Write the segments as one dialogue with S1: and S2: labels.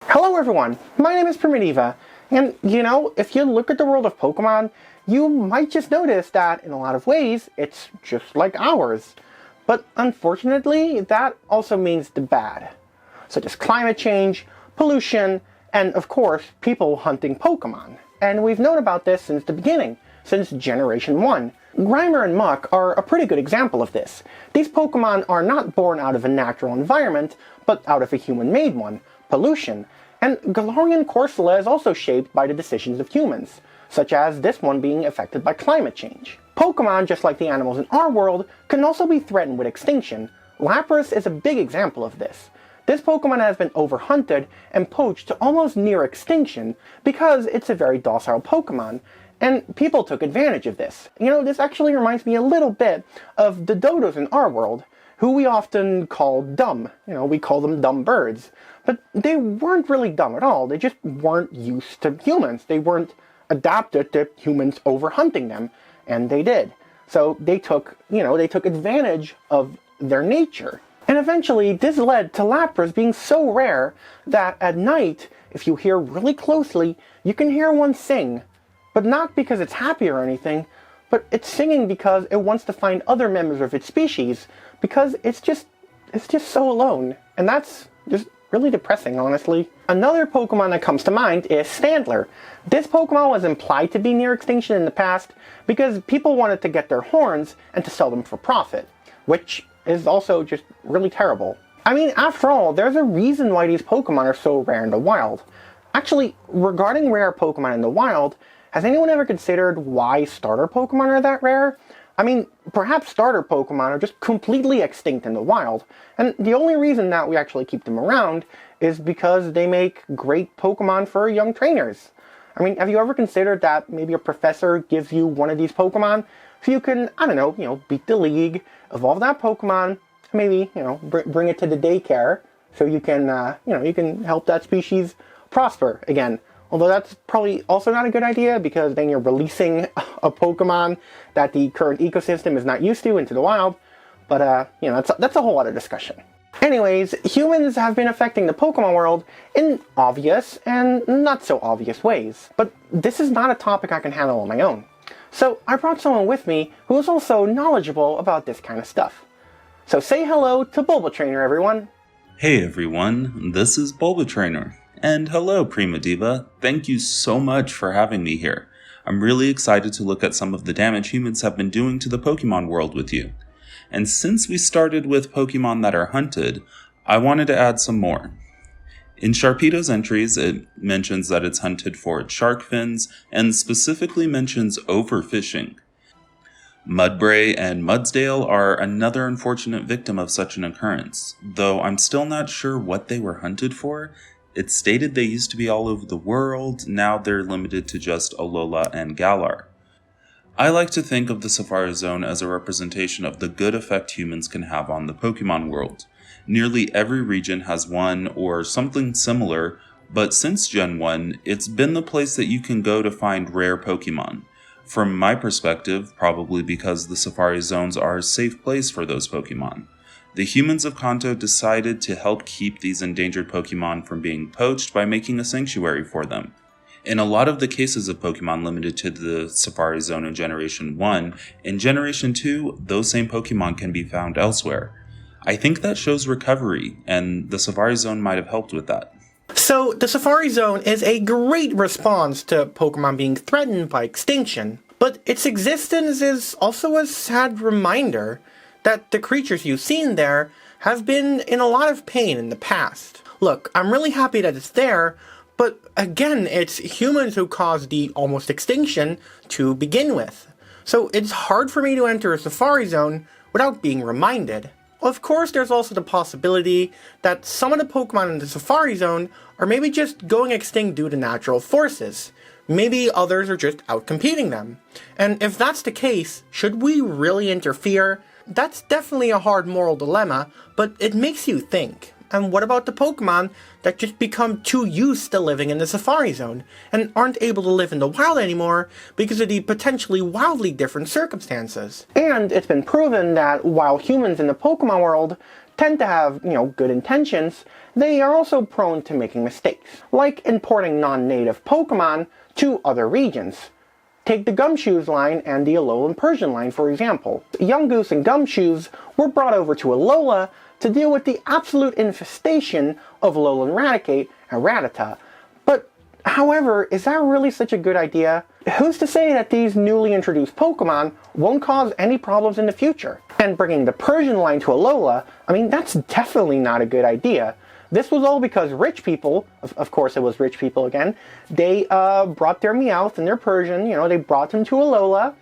S1: Hello everyone, my name is Prima, and if you look at the world of Pokemon, you might just notice that in a lot of ways, it's just like ours. But unfortunately, that also means the bad, such as climate change, pollution, and of course, people hunting Pokemon. And we've known about this since the beginning, since Generation 1. Grimer and Muck are a pretty good example of this. These Pokemon are not born out of a natural environment, but out of a human-made one, pollution. And Galarian Corsola is also shaped by the decisions of humans, such as this one being affected by climate change. Pokemon, just like the animals in our world, can also be threatened with extinction. Lapras is a big example of this. This Pokemon has been overhunted and poached to almost near extinction because it's a very docile Pokemon, and people took advantage of this. This actually reminds me a little bit of the dodos in our world, who we often call dumb. We call them dumb birds. But they weren't really dumb at all. They just weren't used to humans. They weren't adapted to humans overhunting them, and they did. So they took advantage of their nature. And eventually, this led to Lapras being so rare that at night, if you hear really closely, you can hear one sing. But not because it's happy or anything, but it's singing because it wants to find other members of its species, because it's just so alone. And that's just really depressing, honestly. Another Pokemon that comes to mind is Stantler. This Pokemon was implied to be near extinction in the past because people wanted to get their horns and to sell them for profit, which is also just really terrible. I mean, after all, there's a reason why these Pokemon are so rare in the wild. Actually, regarding rare Pokemon in the wild, has anyone ever considered why starter Pokemon are that rare? I mean, perhaps starter Pokemon are just completely extinct in the wild, and the only reason that we actually keep them around is because they make great Pokemon for young trainers. I mean, have you ever considered that maybe a professor gives you one of these Pokemon so you can, I don't know, beat the league, evolve that Pokemon, maybe, bring it to the daycare so you can, you can help that species prosper again. Although that's probably also not a good idea, because then you're releasing a Pokemon that the current ecosystem is not used to into the wild. But, that's a whole other discussion. Anyways, humans have been affecting the Pokemon world in obvious and not so obvious ways. But this is not a topic I can handle on my own. So I brought someone with me who is also knowledgeable about this kind of stuff. So say hello to BulbaTrainer, everyone.
S2: Hey everyone, this is BulbaTrainer. And hello, Prima Diva. Thank you so much for having me here. I'm really excited to look at some of the damage humans have been doing to the Pokemon world with you. And since we started with Pokemon that are hunted, I wanted to add some more. In Sharpedo's entries, it mentions that it's hunted for its shark fins, and specifically mentions overfishing. Mudbray and Mudsdale are another unfortunate victim of such an occurrence, though I'm still not sure what they were hunted for. It's stated they used to be all over the world, now they're limited to just Alola and Galar. I like to think of the Safari Zone as a representation of the good effect humans can have on the Pokemon world. Nearly every region has one or something similar, but since Gen 1, it's been the place that you can go to find rare Pokemon. From my perspective, probably because the Safari Zones are a safe place for those Pokemon. The humans of Kanto decided to help keep these endangered Pokemon from being poached by making a sanctuary for them. In a lot of the cases of Pokemon limited to the Safari Zone in Generation 1, in Generation 2, those same Pokemon can be found elsewhere. I think that shows recovery, and the Safari Zone might have helped with that.
S1: So, the Safari Zone is a great response to Pokemon being threatened by extinction, but its existence is also a sad reminder that the creatures you've seen there have been in a lot of pain in the past. Look, I'm really happy that it's there, but again, it's humans who caused the almost extinction to begin with. So it's hard for me to enter a Safari Zone without being reminded. Of course, there's also the possibility that some of the Pokemon in the Safari Zone are maybe just going extinct due to natural forces. Maybe others are just outcompeting them. And if that's the case, should we really interfere? That's definitely a hard moral dilemma, but it makes you think. And what about the Pokemon that just become too used to living in the Safari Zone, and aren't able to live in the wild anymore because of the potentially wildly different circumstances? And it's been proven that while humans in the Pokemon world tend to have, good intentions, they are also prone to making mistakes, like importing non-native Pokémon to other regions. Take the Gumshoes line and the Alolan Persian line, for example. Yungoos and Gumshoes were brought over to Alola to deal with the absolute infestation of Alolan Raticate and Rattata. But, however, is that really such a good idea? Who's to say that these newly introduced Pokémon won't cause any problems in the future? And bringing the Persian line to Alola, I mean, that's definitely not a good idea. This was all because rich people, of course it was rich people again, they brought their Meowth and their Persian, they brought them to Alola,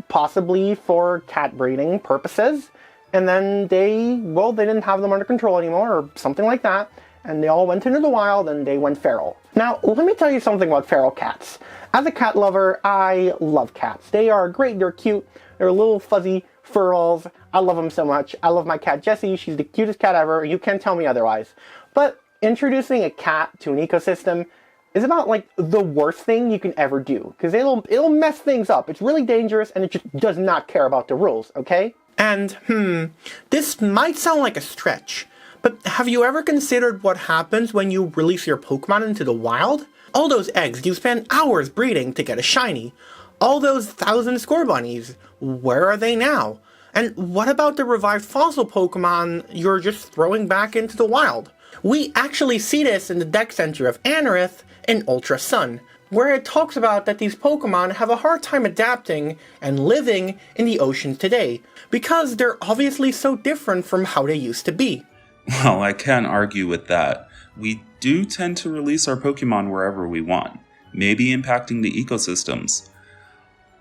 S1: possibly for cat breeding purposes, and then they didn't have them under control anymore, or something like that, and they all went into the wild and they went feral. Now, let me tell you something about feral cats. As a cat lover, I love cats. They are great, they're cute, they're little fuzzy furballs. I love them so much. I love my cat Jessie, she's the cutest cat ever, you can't tell me otherwise. But introducing a cat to an ecosystem is about like the worst thing you can ever do, because it'll mess things up. It's really dangerous and it just does not care about the rules, okay? And this might sound like a stretch, but have you ever considered what happens when you release your Pokemon into the wild? All those eggs you spend hours breeding to get a shiny. All those 1,000 Scorbunnies, where are they now? And what about the revived fossil Pokemon you're just throwing back into the wild? We actually see this in the deck center of Anorith in Ultra Sun, where it talks about that these Pokemon have a hard time adapting and living in the oceans today, because they're obviously so different from how they used to be.
S2: Well, I can't argue with that. We do tend to release our Pokemon wherever we want, maybe impacting the ecosystems.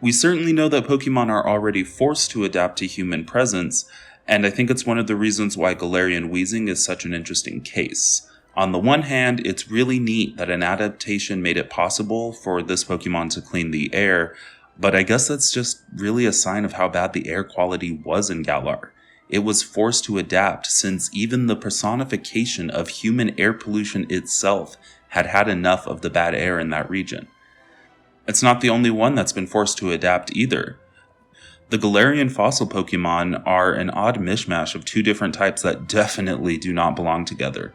S2: We certainly know that Pokemon are already forced to adapt to human presence, and I think it's one of the reasons why Galarian wheezing is such an interesting case. On the one hand, it's really neat that an adaptation made it possible for this Pokemon to clean the air, but I guess that's just really a sign of how bad the air quality was in Galar. It was forced to adapt since even the personification of human air pollution itself had had enough of the bad air in that region. It's not the only one that's been forced to adapt either. The Galarian fossil Pokemon are an odd mishmash of two different types that definitely do not belong together.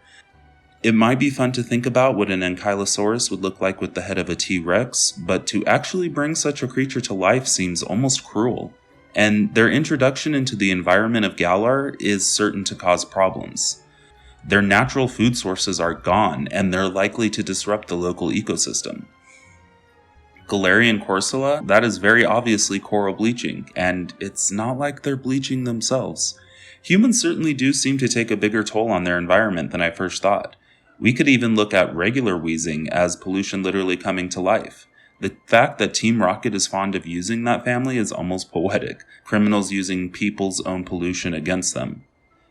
S2: It might be fun to think about what an Ankylosaurus would look like with the head of a T-Rex, but to actually bring such a creature to life seems almost cruel. And their introduction into the environment of Galar is certain to cause problems. Their natural food sources are gone, and they're likely to disrupt the local ecosystem. Galarian Corsola, that is very obviously coral bleaching, and it's not like they're bleaching themselves. Humans certainly do seem to take a bigger toll on their environment than I first thought. We could even look at regular wheezing as pollution literally coming to life. The fact that Team Rocket is fond of using that family is almost poetic, criminals using people's own pollution against them.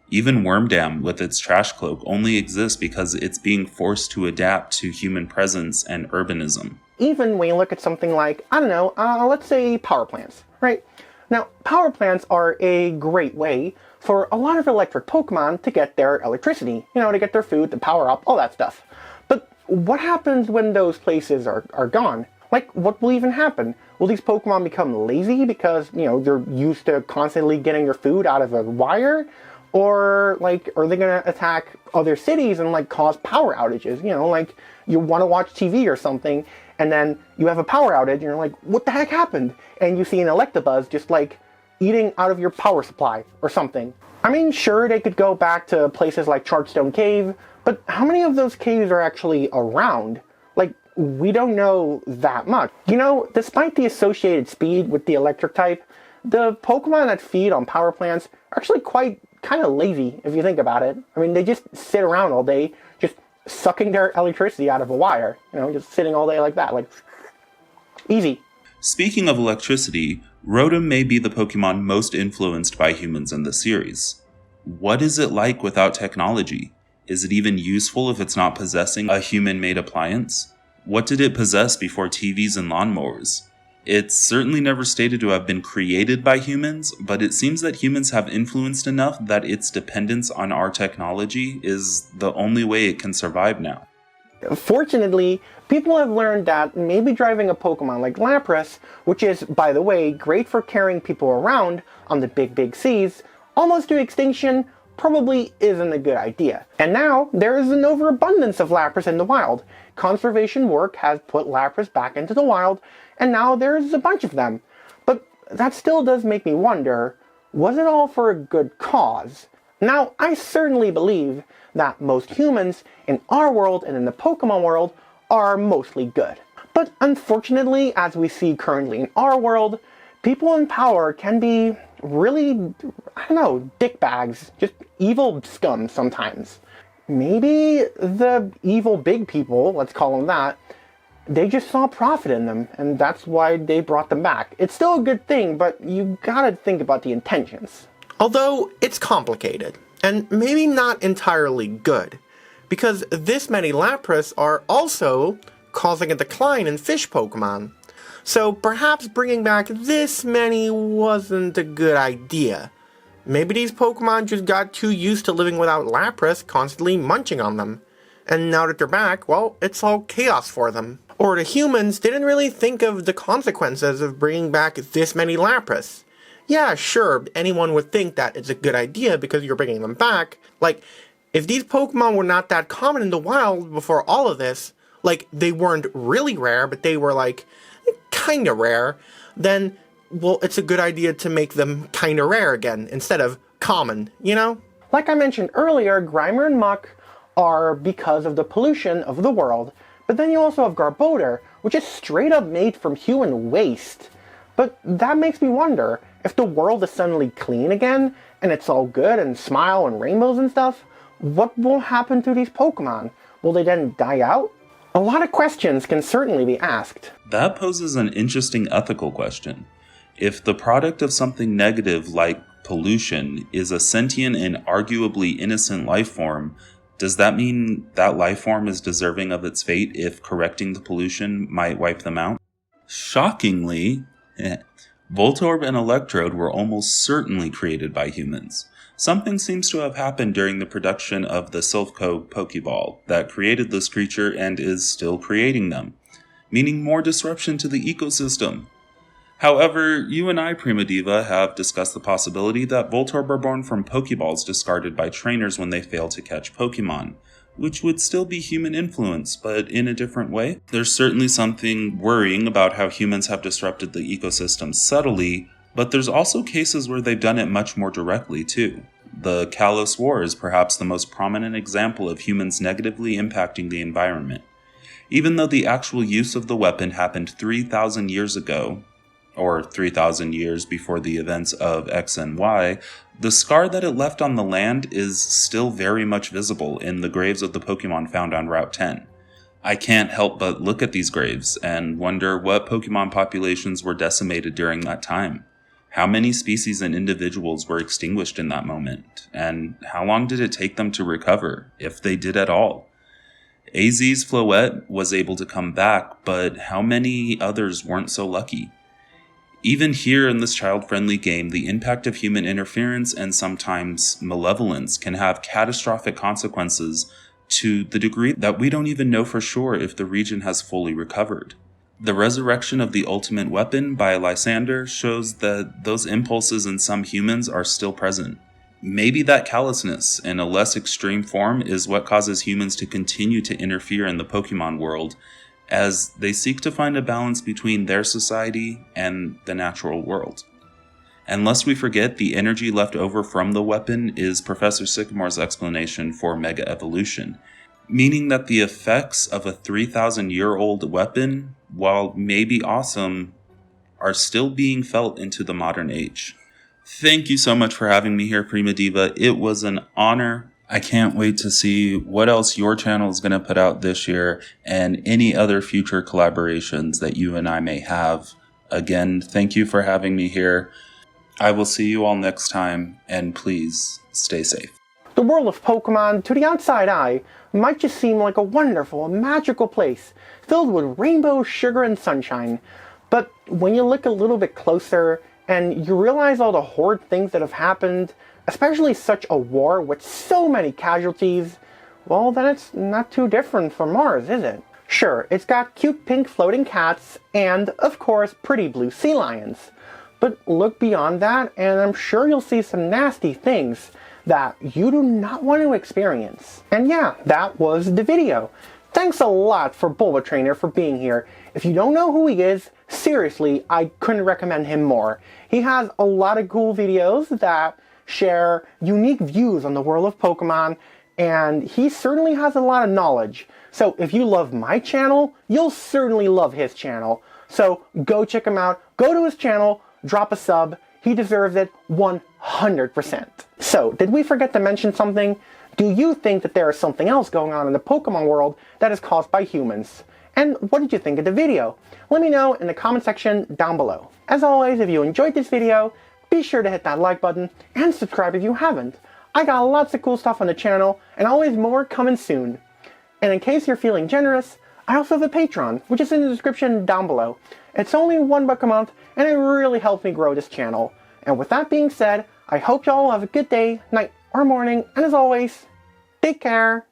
S2: Even Wormdam, with its trash cloak, only exists because it's being forced to adapt to human presence and urbanism.
S1: Even when you look at something like, let's say power plants, right? Now, power plants are a great way for a lot of electric Pokemon to get their electricity, to get their food, to power up, all that stuff. But what happens when those places are gone? Like, what will even happen? Will these Pokemon become lazy because, they're used to constantly getting their food out of a wire? Or, are they going to attack other cities and, cause power outages? You want to watch TV or something, and then you have a power outage, and you're like, what the heck happened? And you see an Electabuzz just, eating out of your power supply or something. I mean, sure, they could go back to places like Chartstone Cave, but how many of those caves are actually around? We don't know that much. Despite the associated speed with the electric type, the Pokemon that feed on power plants are actually kind of lazy, if you think about it. I mean, they just sit around all day, just sucking their electricity out of a wire. Just sitting all day like that, easy.
S2: Speaking of electricity, Rotom may be the Pokemon most influenced by humans in the series. What is it like without technology? Is it even useful if it's not possessing a human-made appliance? What did it possess before TVs and lawnmowers? It's certainly never stated to have been created by humans, but it seems that humans have influenced enough that its dependence on our technology is the only way it can survive now.
S1: Fortunately, people have learned that maybe driving a Pokemon like Lapras, which is, by the way, great for carrying people around on the big seas, almost to extinction, probably isn't a good idea. And now, there is an overabundance of Lapras in the wild. Conservation work has put Lapras back into the wild, and now there's a bunch of them. But that still does make me wonder, was it all for a good cause? Now, I certainly believe that most humans in our world and in the Pokemon world are mostly good. But unfortunately, as we see currently in our world, people in power can be really, dickbags, just evil scum sometimes. Maybe the evil big people, let's call them that, they just saw profit in them, and that's why they brought them back. It's still a good thing, but you gotta think about the intentions. Although, it's complicated, and maybe not entirely good, because this many Lapras are also causing a decline in fish Pokemon. So perhaps bringing back this many wasn't a good idea. Maybe these Pokemon just got too used to living without Lapras constantly munching on them. And now that they're back, well, it's all chaos for them. Or the humans didn't really think of the consequences of bringing back this many Lapras. Yeah, sure, anyone would think that it's a good idea because you're bringing them back. Like, if these Pokemon were not that common in the wild before all of this, like, they weren't really rare, but they were, like, kinda rare, then, well, it's a good idea to make them kinda rare again, instead of common, you know? Like I mentioned earlier, Grimer and Muck are because of the pollution of the world, but then you also have Garbodor, which is straight up made from human waste. But that makes me wonder, if the world is suddenly clean again, and it's all good and smile and rainbows and stuff, what will happen to these Pokemon? Will they then die out? A lot of questions can certainly be asked.
S2: That poses an interesting ethical question. If the product of something negative like pollution is a sentient and arguably innocent life form, does that mean that life form is deserving of its fate if correcting the pollution might wipe them out? Shockingly, Voltorb and Electrode were almost certainly created by humans. Something seems to have happened during the production of the Silph-Co Pokeball that created this creature and is still creating them, meaning more disruption to the ecosystem. However, you and I, Prima Diva, have discussed the possibility that Voltorb are born from Pokeballs discarded by trainers when they fail to catch Pokemon, which would still be human influence, but in a different way. There's certainly something worrying about how humans have disrupted the ecosystem subtly, but there's also cases where they've done it much more directly, too. The Kalos War is perhaps the most prominent example of humans negatively impacting the environment. Even though the actual use of the weapon happened 3,000 years ago, or 3,000 years before the events of X and Y, the scar that it left on the land is still very much visible in the graves of the Pokemon found on Route 10. I can't help but look at these graves and wonder what Pokemon populations were decimated during that time. How many species and individuals were extinguished in that moment, and how long did it take them to recover, if they did at all? AZ's Floette was able to come back, but how many others weren't so lucky? Even here in this child-friendly game, the impact of human interference and sometimes malevolence can have catastrophic consequences to the degree that we don't even know for sure if the region has fully recovered. The resurrection of the ultimate weapon by Lysander shows that those impulses in some humans are still present. Maybe that callousness in a less extreme form is what causes humans to continue to interfere in the Pokemon world as they seek to find a balance between their society and the natural world. And lest we forget, the energy left over from the weapon is Professor Sycamore's explanation for Mega Evolution, meaning that the effects of a 3,000-year-old weapon, while maybe awesome, are still being felt into the modern age. Thank you so much for having me here, Prima Diva. It was an honor. I can't wait to see what else your channel is going to put out this year and any other future collaborations that you and I may have. Again, thank you for having me here. I will see you all next time, and please stay safe.
S1: The world of Pokemon, to the outside eye, might just seem like a wonderful and magical place, filled with rainbows, sugar, and sunshine. But when you look a little bit closer, and you realize all the horrid things that have happened, especially such a war with so many casualties, well, then it's not too different from Mars, is it? Sure, it's got cute pink floating cats, and, of course, pretty blue sea lions. But look beyond that, and I'm sure you'll see some nasty things, that you do not want to experience. And yeah, that was the video. Thanks a lot for Bulba Trainer for being here. If you don't know who he is, seriously, I couldn't recommend him more. He has a lot of cool videos that share unique views on the world of Pokemon, and he certainly has a lot of knowledge. So if you love my channel, you'll certainly love his channel. So go check him out, go to his channel, drop a sub. He deserves it 100%. So, did we forget to mention something? Do you think that there is something else going on in the Pokemon world that is caused by humans? And what did you think of the video? Let me know in the comment section down below. As always, if you enjoyed this video, be sure to hit that like button and subscribe if you haven't. I got lots of cool stuff on the channel and always more coming soon. And in case you're feeling generous, I also have a Patreon, which is in the description down below. It's only $1 a month and it really helps me grow this channel. And with that being said, I hope y'all have a good day, night, or morning, and as always, take care!